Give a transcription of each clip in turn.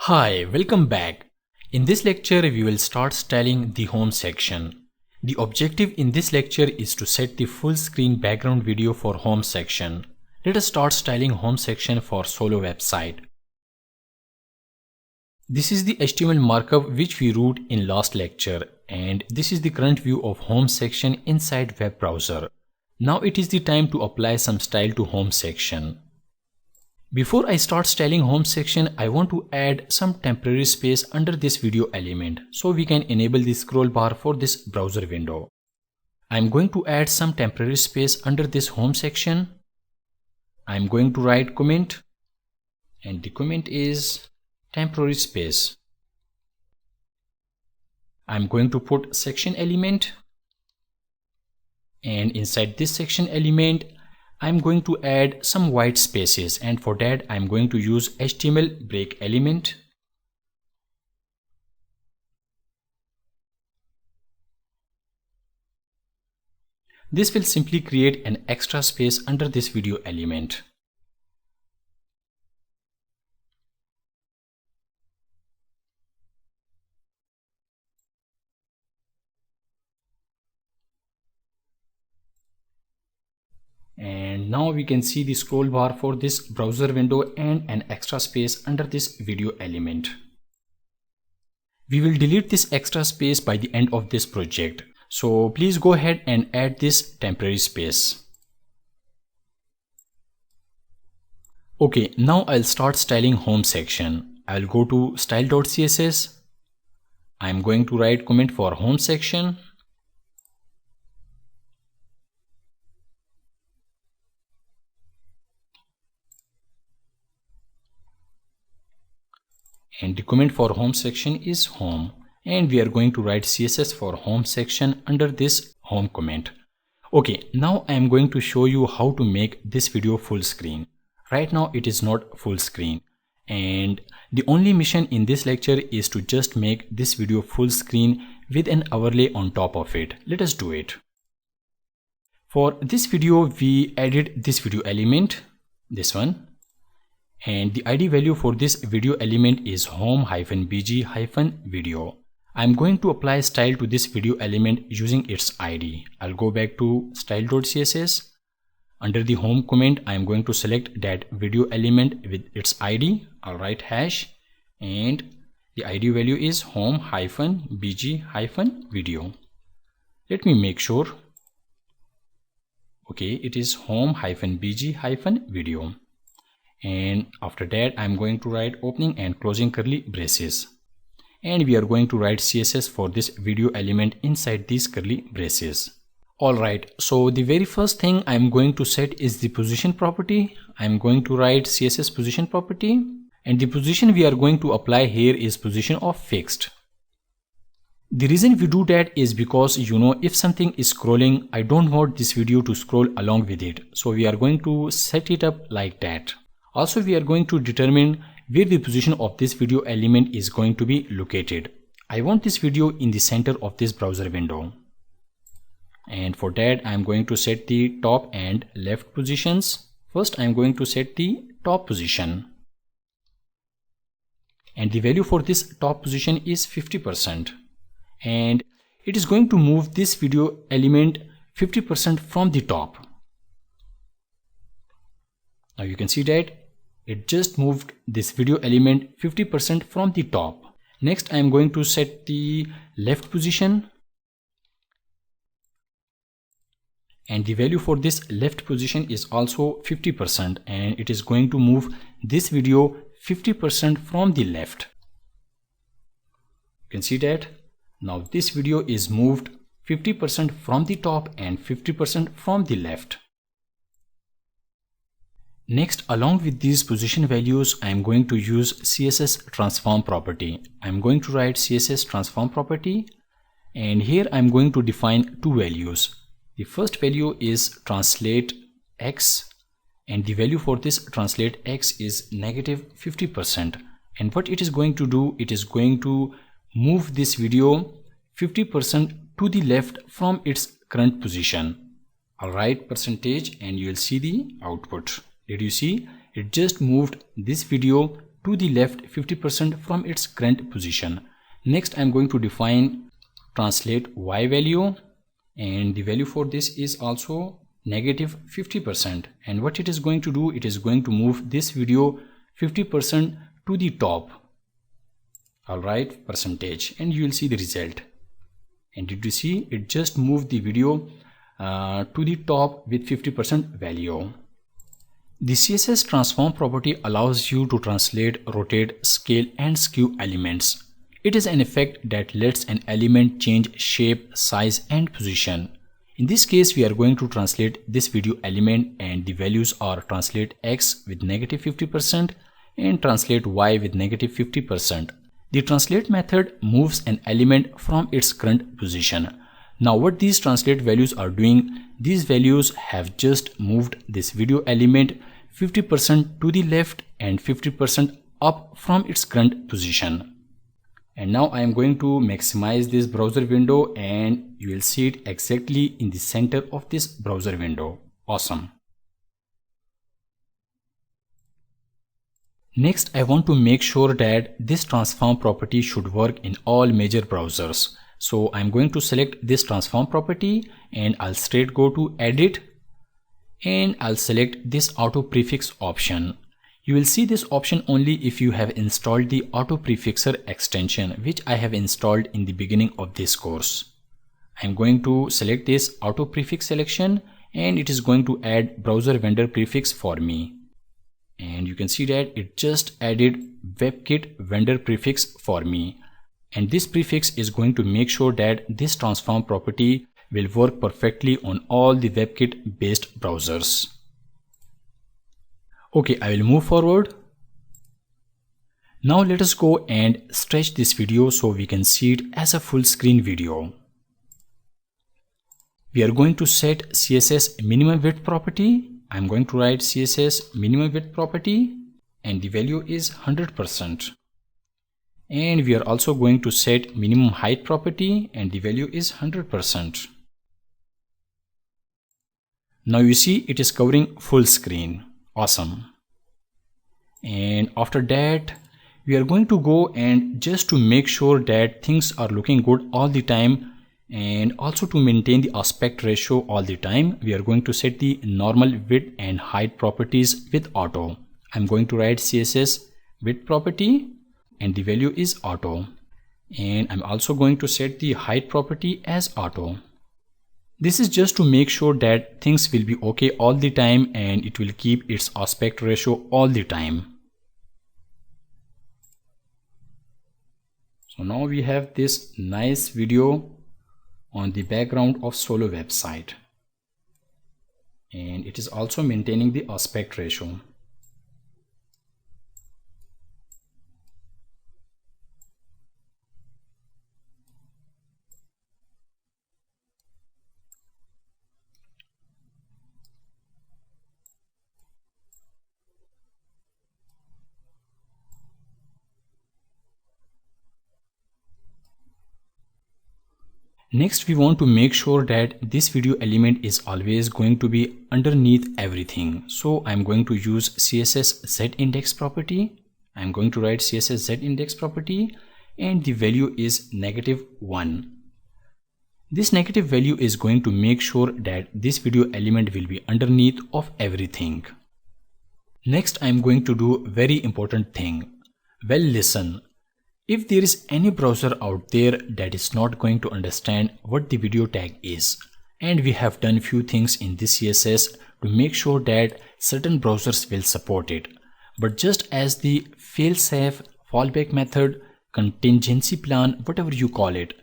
Hi, welcome back. In this lecture, we will start styling the home section. The objective in this lecture is to set the full screen background video for home section. Let us start styling home section for Solo website. This is the HTML markup which we wrote in last lecture, and this is the current view of home section inside web browser. Now it is the time to apply some style to home section. Before I start styling home section, I want to add some temporary space under this video element so we can enable the scroll bar for this browser window. I'm going to add some temporary space under this home section. I'm going to write comment, and the comment is temporary space. I'm going to put section element, and inside this section element I'm going to add some white spaces, and for that I'm going to use HTML break element. This will simply create an extra space under this video element. And now we can see the scroll bar for this browser window and an extra space under this video element. We will delete this extra space by the end of this project. So please go ahead and add this temporary space. Okay, now I'll start styling home section. I'll go to style.css. I'm going to write comment for home section. And the comment for home section is home, and we are going to write CSS for home section under this home comment. Okay, now I am going to show you how to make this video full screen. Right now it is not full screen, and the only mission in this lecture is to just make this video full screen with an overlay on top of it. Let us do it. For this video we added this video element, this one. And the ID value for this video element is home-bg-video. I'm going to apply style to this video element using its ID. I'll go back to style.css. Under the home comment, I'm going to select that video element with its ID. I'll write hash, and the ID value is home-bg-video. Let me make sure. Okay, it is home-bg-video. And after that I'm going to write opening and closing curly braces, and we are going to write CSS for this video element inside these curly braces. Alright, so the very first thing I'm going to set is the position property. I'm going to write CSS position property, and the position we are going to apply here is position of fixed. The reason we do that is because, if something is scrolling, I don't want this video to scroll along with it, so we are going to set it up like that. Also, we are going to determine where the position of this video element is going to be located. I want this video in the center of this browser window. And for that, I'm going to set the top and left positions. First, I'm going to set the top position. And the value for this top position is 50%. And it is going to move this video element 50% from the top. Now you can see that it just moved this video element 50% from the top. Next, I am going to set the left position, and the value for this left position is also 50%, and it is going to move this video 50% from the left. You can see that now this video is moved 50% from the top and 50% from the left. Next, along with these position values, I am going to use CSS transform property. I am going to write CSS transform property, and here I am going to define two values. The first value is translate x, and the value for this translate x is -50%. And what it is going to do, it is going to move this video 50% to the left from its current position. I'll write percentage, and you will see the output. Did you see? It just moved this video to the left 50% from its current position. Next, I'm going to define translate Y value, and the value for this is also negative 50%. And what it is going to do, it is going to move this video 50% to the top. Alright, percentage, and you will see the result. And did you see, it just moved the video to the top with 50% value. The CSS transform property allows you to translate, rotate, scale and skew elements. It is an effect that lets an element change shape, size and position. In this case, we are going to translate this video element, and the values are translate X with negative 50% and translate Y with negative 50%. The translate method moves an element from its current position. Now what these translate values are doing, these values have just moved this video element 50% to the left and 50% up from its current position. And now I am going to maximize this browser window, and you will see it exactly in the center of this browser window. Awesome. Next, I want to make sure that this transform property should work in all major browsers. So I'm going to select this transform property, and I'll straight go to edit, and I'll select this auto prefix option. You will see this option only if you have installed the auto prefixer extension, which I have installed in the beginning of this course. I'm going to select this auto prefix selection, and it is going to add browser vendor prefix for me. And you can see that it just added WebKit vendor prefix for me. And this prefix is going to make sure that this transform property will work perfectly on all the WebKit based browsers. Okay, I will move forward. Now let us go and stretch this video so we can see it as a full screen video. We are going to set CSS minimum width property. I'm going to write CSS minimum width property, and the value is 100%. And we are also going to set minimum height property, and the value is 100%. Now you see it is covering full screen. Awesome. And after that, we are going to go, and just to make sure that things are looking good all the time, and also to maintain the aspect ratio all the time, we are going to set the normal width and height properties with auto. I'm going to write CSS width property, and the value is auto. And I'm also going to set the height property as auto. This is just to make sure that things will be okay all the time, and it will keep its aspect ratio all the time. So now we have this nice video on the background of Solo website, and it is also maintaining the aspect ratio. Next, we want to make sure that this video element is always going to be underneath everything. So I'm going to use CSS ZIndex property. I'm going to write CSS ZIndex property, and the value is -1. This negative value is going to make sure that this video element will be underneath of everything. Next, I'm going to do a very important thing. Well, listen. If there is any browser out there that is not going to understand what the video tag is, and we have done few things in this CSS to make sure that certain browsers will support it, but just as the fail-safe, fallback method, contingency plan, whatever you call it,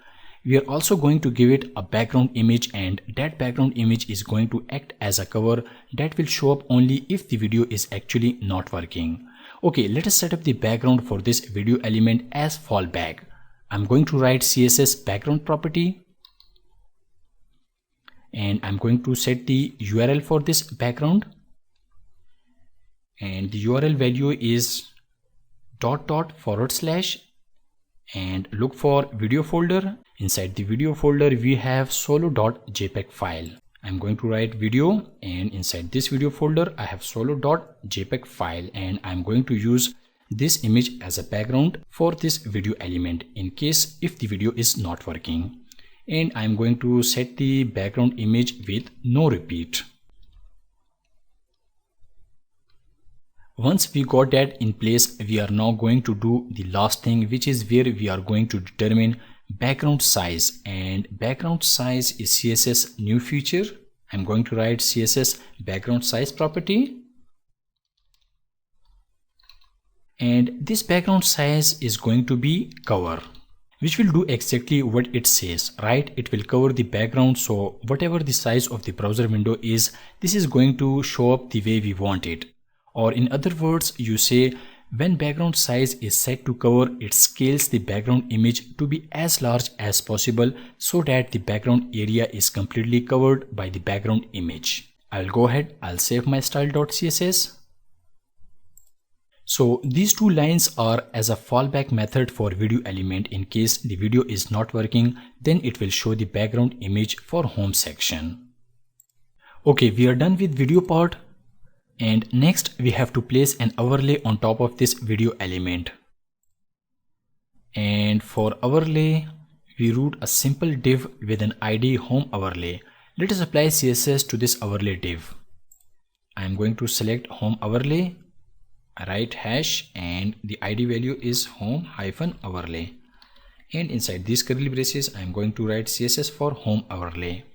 we are also going to give it a background image, and that background image is going to act as a cover that will show up only if the video is actually not working. Okay, let us set up the background for this video element as fallback. I'm going to write CSS background property, and I'm going to set the URL for this background, and the URL value is ... and look for video folder. Inside the video folder we have solo.jpg file. I'm going to write video, and inside this video folder I have solo.jpg file, and I'm going to use this image as a background for this video element in case if the video is not working. And I'm going to set the background image with no repeat. Once we got that in place, we are now going to do the last thing, which is where we are going to determine background size. And background size is CSS new feature. I'm going to write CSS background size property. And this background size is going to be cover, which will do exactly what it says, right? It will cover the background, so whatever the size of the browser window is, this is going to show up the way we want it. Or in other words, you say when background size is set to cover, it scales the background image to be as large as possible so that the background area is completely covered by the background image. I'll go ahead, I'll save my style.css. So these two lines are as a fallback method for video element. In case the video is not working, then it will show the background image for home section. Okay, we are done with video part. And next we have to place an overlay on top of this video element. And for overlay, we root a simple div with an ID home overlay. Let us apply CSS to this overlay div. I am going to select home overlay, write hash, and the ID value is home-overlay. And inside these curly braces, I am going to write CSS for home overlay.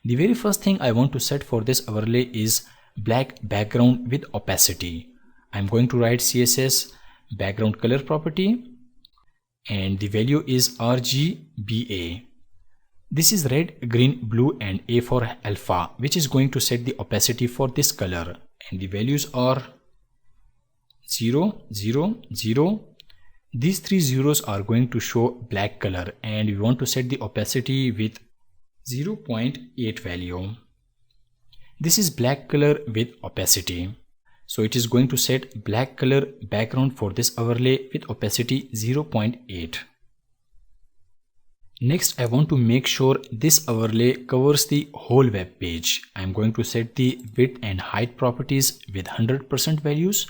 The very first thing I want to set for this overlay is black background with opacity. I'm going to write CSS background color property, and the value is RGBA. This is red, green, blue, and A for alpha, which is going to set the opacity for this color, and the values are 0, 0, 0. These three zeros are going to show black color, and we want to set the opacity with 0.8 value. This is black color with opacity. So it is going to set black color background for this overlay with opacity 0.8. Next, I want to make sure this overlay covers the whole web page. I am going to set the width and height properties with 100% values.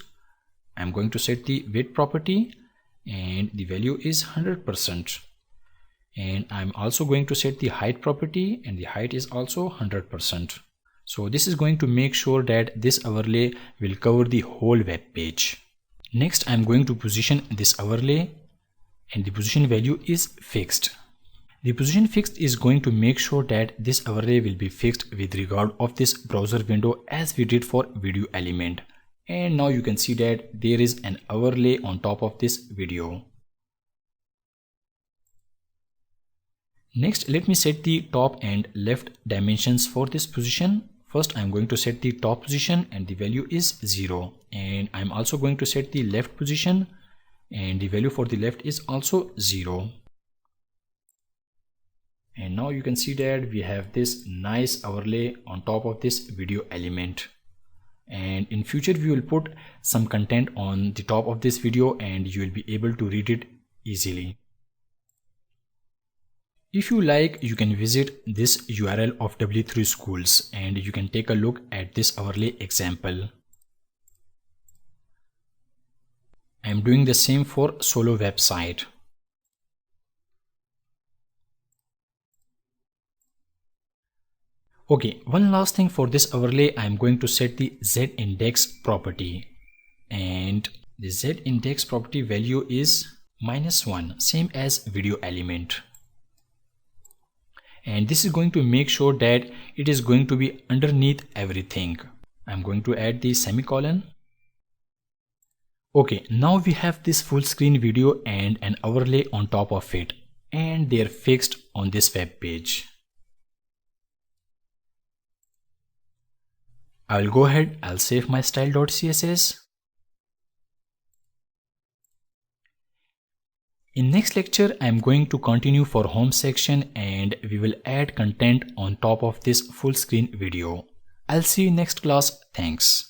I am going to set the width property and the value is 100%. And I am also going to set the height property and the height is also 100%. So this is going to make sure that this overlay will cover the whole web page. Next, I am going to position this overlay and the position value is fixed. The position fixed is going to make sure that this overlay will be fixed with regard of this browser window as we did for video element. And now you can see that there is an overlay on top of this video. Next, let me set the top and left dimensions for this position. First, I'm going to set the top position and the value is 0. And I'm also going to set the left position and the value for the left is also 0. And now you can see that we have this nice overlay on top of this video element. And in future, we will put some content on the top of this video and you will be able to read it easily. If you like, you can visit this URL of W3 Schools and you can take a look at this overlay example. I am doing the same for Solo website. Okay, one last thing for this overlay, I am going to set the Z-index property. And the Z-index property value is -1, same as video element. And this is going to make sure that it is going to be underneath everything. I'm going to add the semicolon. Okay, now we have this full screen video and an overlay on top of it, and they are fixed on this web page. I'll go ahead, I'll save my style.css. In next lecture, I am going to continue for home section and we will add content on top of this full screen video. I'll see you next class. Thanks.